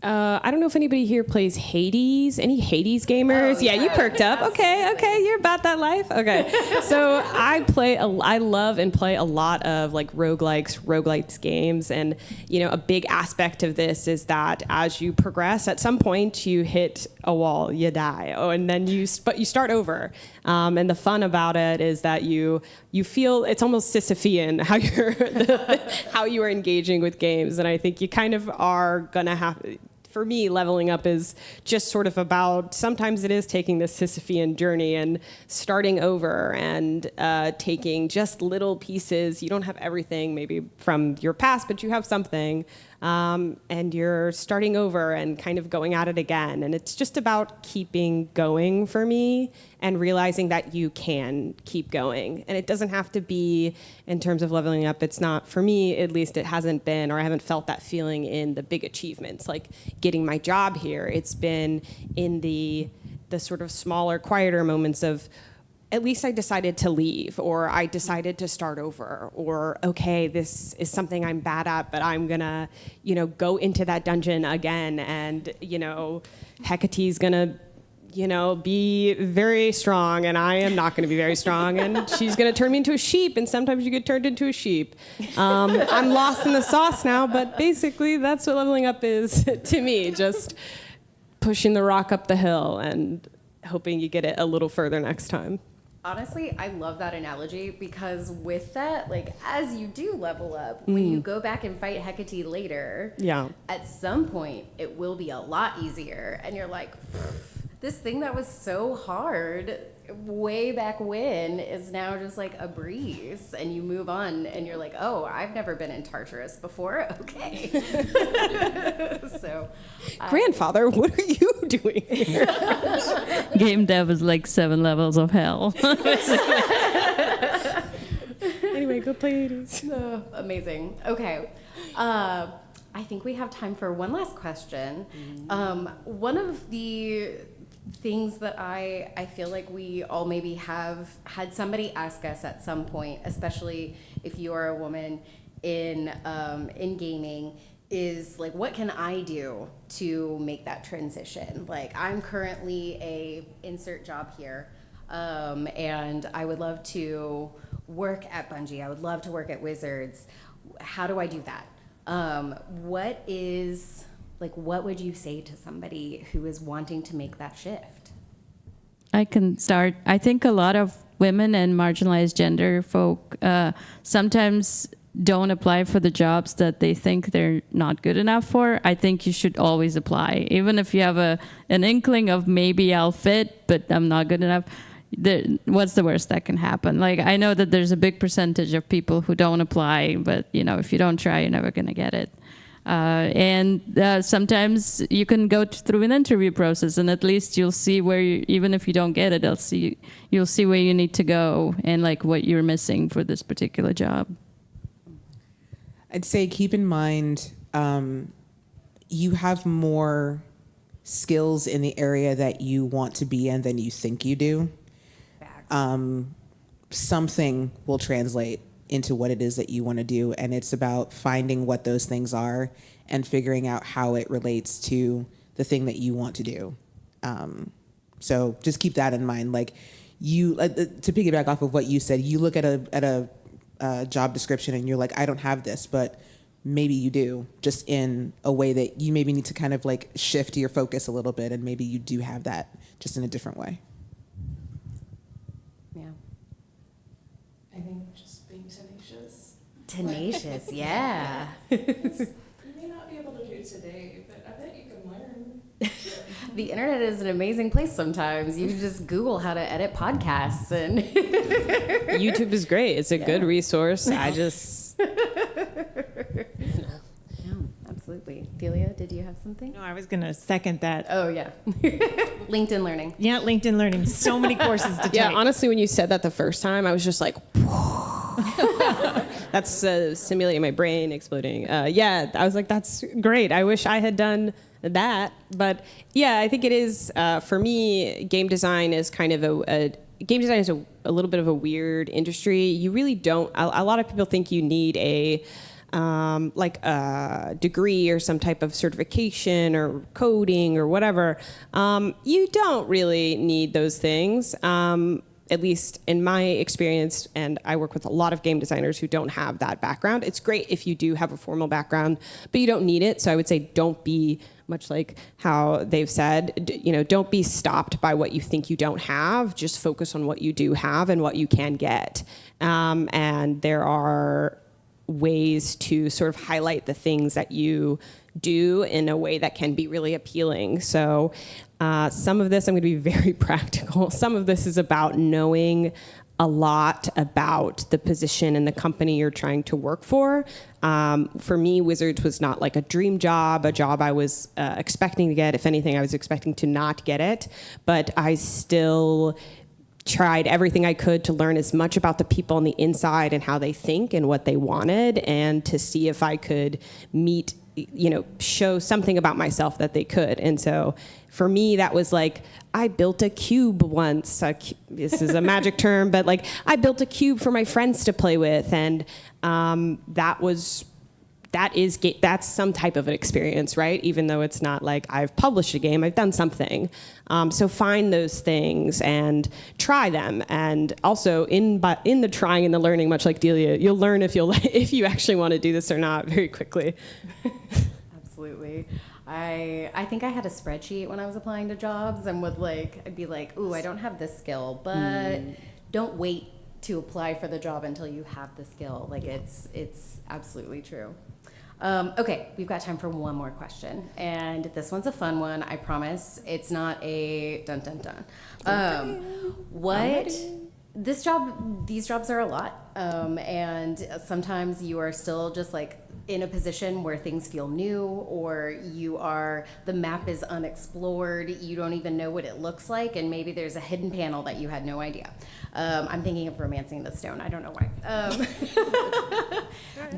I don't know if anybody here plays Hades. Any Hades gamers? Oh, yeah, you yeah. perked up. Okay, you're about that life. Okay, so I love and play a lot of like roguelites games, and a big aspect of this is that as you progress, at some point you hit a wall, you die, and then you start over. And the fun about it is that you feel it's almost Sisyphean how you are engaging with games, and I think you kind of are gonna have. For me, leveling up is just sort of about, sometimes it is taking this Sisyphean journey and starting over and taking just little pieces. You don't have everything maybe from your past, but you have something. And you're starting over and kind of going at it again. And it's just about keeping going for me and realizing that you can keep going. And it doesn't have to be in terms of leveling up. It's not, for me, at least it hasn't been, or I haven't felt that feeling in the big achievements, like getting my job here. It's been in the sort of smaller, quieter moments of, at least I decided to leave, or I decided to start over, or okay, this is something I'm bad at, but I'm gonna, go into that dungeon again, and Hecate's gonna, be very strong, and I am not gonna be very strong, and she's gonna turn me into a sheep, and sometimes you get turned into a sheep. I'm lost in the sauce now, but basically that's what leveling up is to me, just pushing the rock up the hill and hoping you get it a little further next time. Honestly, I love that analogy because with that, like, as you do level up, when you go back and fight Hecate later, at some point it will be a lot easier. And you're like, this thing that was so hard way back when is now just like a breeze. And you move on and you're like, oh, I've never been in Tartarus before. Okay. So, Grandfather, what are you doing here? Game dev is like 7 levels of hell. Anyway, go play Hades. Amazing. Okay. I think we have time for one last question. One of the things that I feel like we all maybe have had somebody ask us at some point, especially if you are a woman in gaming, is like, what can I do to make that transition? Like, I'm currently a insert job here, and I would love to work at Bungie. I would love to work at Wizards. How do I do that? What would you say to somebody who is wanting to make that shift? I can start. I think a lot of women and marginalized gender folk sometimes don't apply for the jobs that they think they're not good enough for. I think you should always apply. Even if you have an inkling of maybe I'll fit, but I'm not good enough, what's the worst that can happen? Like, I know that there's a big percentage of people who don't apply, but if you don't try, you're never going to get it. And sometimes you can go through an interview process, and at least you'll see where even if you don't get it, you'll see where you need to go and like what you're missing for this particular job. I'd say keep in mind you have more skills in the area that you want to be in than you think you do. Something will translate into what it is that you want to do, and it's about finding what those things are and figuring out how it relates to the thing that you want to do. So just keep that in mind. Like, you to piggyback off of what you said, you look at a job description and you're like, I don't have this, but maybe you do, just in a way that you maybe need to kind of like shift your focus a little bit, and maybe you do have that just in a different way. Yeah. I think just being tenacious. Tenacious, yeah. You may not be able to do today, but I bet you can learn. The internet is an amazing place sometimes. You can just Google how to edit podcasts, and YouTube is great. It's a good resource. Yeah, absolutely. Delia, did you have something? No, I was going to second that. Oh, yeah. LinkedIn Learning. Yeah, LinkedIn Learning. So many courses to take. Yeah, honestly, when you said that the first time, I was just like, that's simulating my brain exploding. I was like, that's great. I wish I had done that. But yeah, I think it is, for me, game design is kind of game design is a little bit of a weird industry. You really don't, a lot of people think you need a degree or some type of certification or coding or whatever. You don't really need those things. At least in my experience, and I work with a lot of game designers who don't have that background. It's great if you do have a formal background, but you don't need it. So I would say don't be, much like how they've said, don't be stopped by what you think you don't have. Just focus on what you do have and what you can get. And there are ways to sort of highlight the things that you do in a way that can be really appealing. So some of this, I'm going to be very practical. Some of this is about knowing a lot about the position and the company you're trying to work for. For me, Wizards was not like a dream job, a job I was expecting to get. If anything, I was expecting to not get it. But I still tried everything I could to learn as much about the people on the inside and how they think and what they wanted, and to see if I could show something about myself that they could. And so for me, that was like, I built a cube once. This is a magic term, but like I built a cube for my friends to play with. And that's some type of an experience, right? Even though it's not like I've published a game, I've done something. So find those things and try them. And also in the trying and the learning, much like Delia, you'll learn if you actually want to do this or not very quickly. Absolutely. I think I had a spreadsheet when I was applying to jobs and I'd be like, ooh, I don't have this skill, but don't wait to apply for the job until you have the skill. Like it's absolutely true. Okay, we've got time for one more question, and this one's a fun one. I promise. It's not a dun dun dun. These jobs are a lot, and sometimes you are still just like in a position where things feel new, or the map is unexplored. You don't even know what it looks like, and maybe there's a hidden panel that you had no idea. I'm thinking of Romancing the Stone. I don't know why.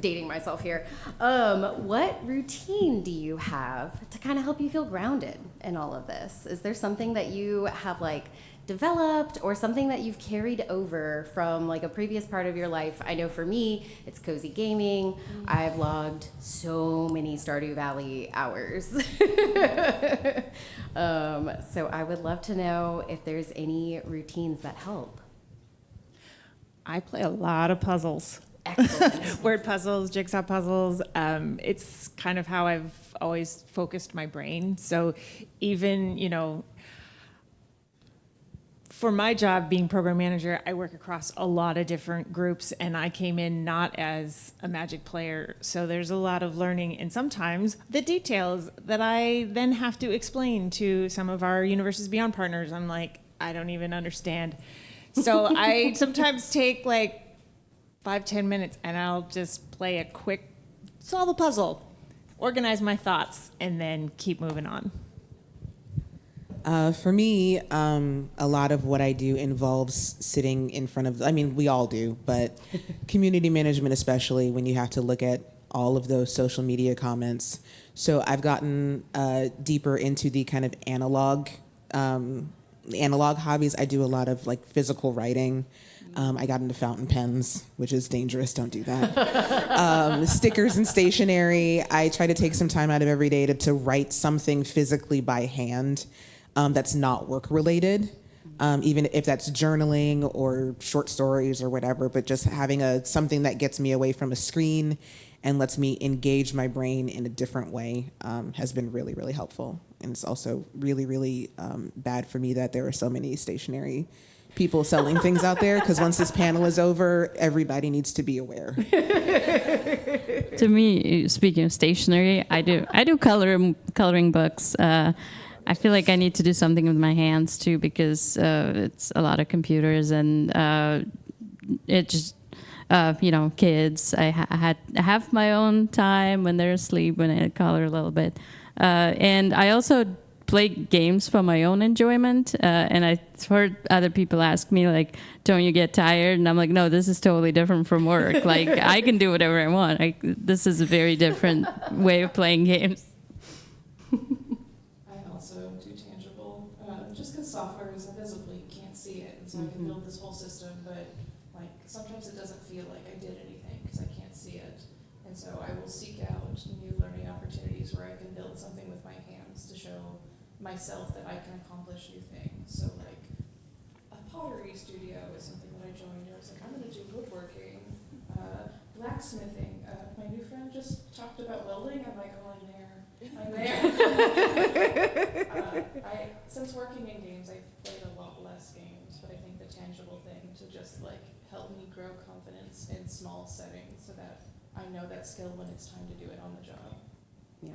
Dating myself here. What routine do you have to kind of help you feel grounded in all of this? Is there something that you have like developed or something that you've carried over from like a previous part of your life? I know for me, it's cozy gaming. I've logged so many Stardew Valley hours. So I would love to know if there's any routines that help. I play a lot of puzzles. Excellent. Word puzzles, jigsaw puzzles. It's kind of how I've always focused my brain. So even, for my job being program manager, I work across a lot of different groups, and I came in not as a Magic player. So there's a lot of learning, and sometimes the details that I then have to explain to some of our Universes Beyond partners, I'm like, I don't even understand. So I sometimes take like 5-10 minutes, and I'll just play a quick, solve a puzzle, organize my thoughts, and then keep moving on. For me, a lot of what I do involves sitting in front of, we all do, but community management, especially when you have to look at all of those social media comments. So I've gotten deeper into the kind of analog hobbies. I do a lot of like physical writing. I got into fountain pens, which is dangerous. Don't do that. Stickers and stationery. I try to take some time out of every day to write something physically by hand that's not work related, even if that's journaling or short stories or whatever, but just having something that gets me away from a screen and lets me engage my brain in a different way has been really, really helpful. And it's also really, really bad for me that there are so many stationary people selling things out there, because once this panel is over, everybody needs to be aware. To me, speaking of stationery, I do coloring books. I feel like I need to do something with my hands too, because it's a lot of computers, and it just kids. I have my own time when they're asleep when I color a little bit, and I also play games for my own enjoyment. And I've heard other people ask me like, "Don't you get tired?" And I'm like, "No, this is totally different from work. Like I can do whatever I want. This is a very different way of playing games." Software is invisible, you can't see it, and so I can build this whole system, but like sometimes it doesn't feel like I did anything because I can't see it, and so I will seek out new learning opportunities where I can build something with my hands to show myself that I can accomplish new things. So like a pottery studio is something that I joined. I was like, I'm going to do woodworking, blacksmithing. My new friend just talked about welding. I'm like, oh, I'm there. Since working in games, I've played a lot less games, but I think the tangible thing to just like help me grow confidence in small settings so that I know that skill when it's time to do it on the job. Yeah.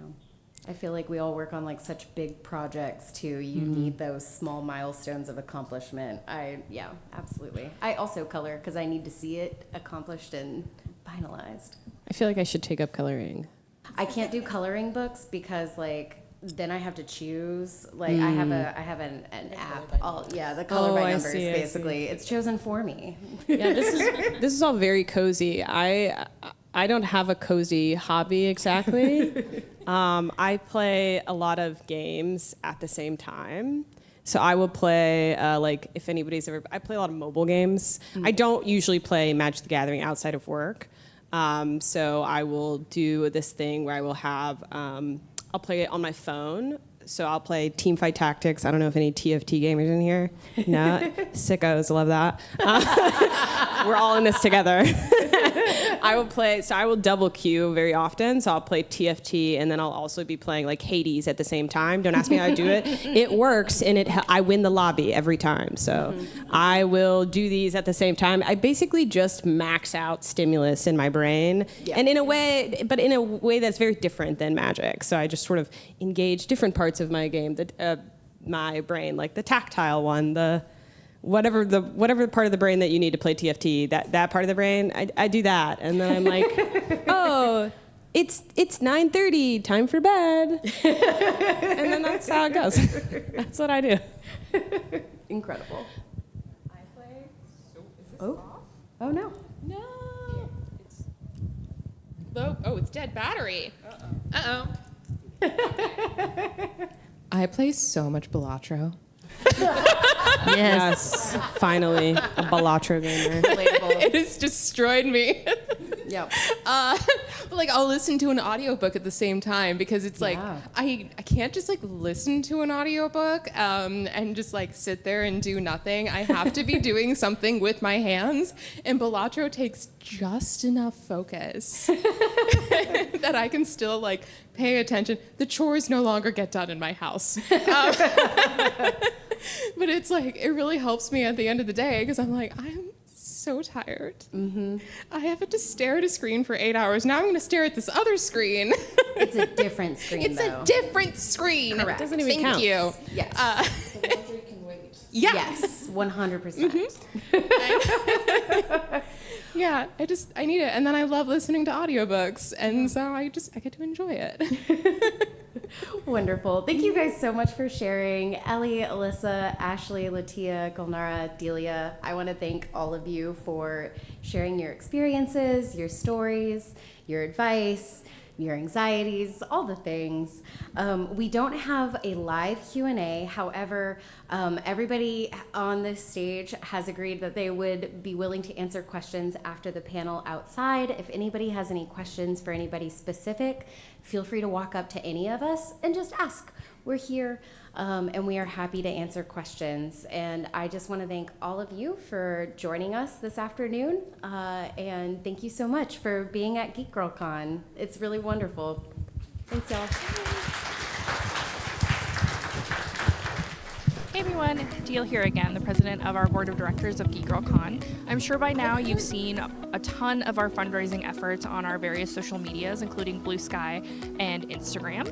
I feel like we all work on like such big projects too. You need those small milestones of accomplishment. Yeah, absolutely. I also color because I need to see it accomplished and finalized. I feel like I should take up coloring. I can't do coloring books because like then I have to choose. Like I have an app. The color by numbers basically. It's chosen for me. Yeah, this is all very cozy. I don't have a cozy hobby exactly. I play a lot of games at the same time. So I will play, if anybody's ever, I play a lot of mobile games. I don't usually play Magic the Gathering outside of work. So I will do this thing where I will have, I'll play it on my phone. So I'll play Teamfight Tactics. I don't know if any TFT gamers in here. No, sickos, love that. We're all in this together. I will double queue very often. So I'll play TFT, and then I'll also be playing like Hades at the same time. Don't ask me how I do it. It works, and I win the lobby every time. So I will do these at the same time. I basically just max out stimulus in my brain, and in a way that's very different than Magic. So I just sort of engage different parts of my game, my brain, like the tactile one, the whatever part of the brain that you need to play TFT, that part of the brain, I do that, and then I'm like, oh, it's 9:30, time for bed, and then that's how it goes. That's what I do. Incredible. I play. So is this Oh. off? Oh no. No. It's low. Oh, it's dead battery. Uh oh. I play so much Balatro. Yes, finally, a Balatro gamer. Relatable. It has destroyed me. Yep. But like I'll listen to an audiobook at the same time because it's like Yeah. I can't just like listen to an audiobook and just like sit there and do nothing. I have to be doing something with my hands, and Balatro takes just enough focus that I can still like pay attention. The chores no longer get done in my house. But it's like it really helps me at the end of the day because I'm like I'm so tired. Mm-hmm. I have to stare at a screen for 8 hours. Now I'm going to stare at this other screen. It's a different screen, It's though. a different screen. Correct. Doesn't even Thank count. you. Yes. The laundry can wait. Yeah. Yes, 100%. Yeah. I need it. And then I love listening to audiobooks. And so I get to enjoy it. Wonderful. Thank you guys so much for sharing. Ellie, Alyssa, Ashley, Latia, Gulnara, Delia, I want to thank all of you for sharing your experiences, your stories, your advice, your anxieties, all the things. We don't have a live Q&A. However, everybody on this stage has agreed that they would be willing to answer questions after the panel outside. If anybody has any questions for anybody specific, feel free to walk up to any of us and just ask. We're here, and we are happy to answer questions. And I just want to thank all of you for joining us this afternoon. And thank you so much for being at GeekGirlCon. It's really wonderful. Thanks, y'all. Hey everyone, Deal here again, the president of our board of directors of GeekGirlCon. I'm sure by now you've seen a ton of our fundraising efforts on our various social medias, including Blue Sky and Instagram.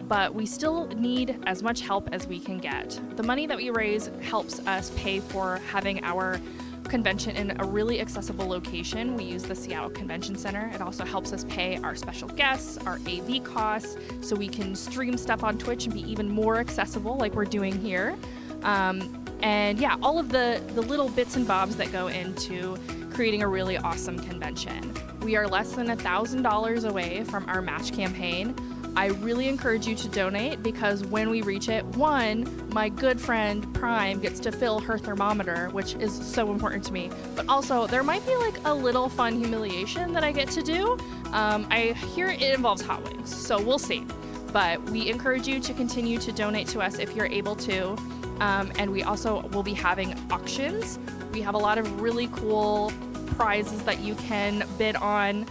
But we still need as much help as we can get. The money that we raise helps us pay for having our convention in a really accessible location. We use the Seattle Convention Center. It also helps us pay our special guests, our AV costs, so we can stream stuff on Twitch and be even more accessible like we're doing here. And yeah, all of the little bits and bobs that go into creating a really awesome convention. We are less than $1,000 away from our match campaign. I really encourage you to donate because when we reach it, one, my good friend Prime gets to fill her thermometer, which is so important to me. But also, there might be like a little fun humiliation that I get to do. I hear it involves hot wings, so we'll see. But we encourage you to continue to donate to us if you're able to. And we also will be having auctions. We have a lot of really cool prizes that you can bid on.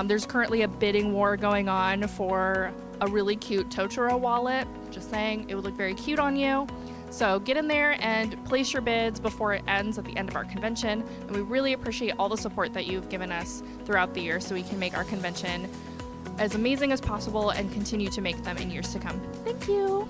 There's currently a bidding war going on for a really cute Totoro wallet. Just saying, it would look very cute on you. So get in there and place your bids before it ends at the end of our convention. And we really appreciate all the support that you've given us throughout the year so we can make our convention as amazing as possible and continue to make them in years to come. Thank you.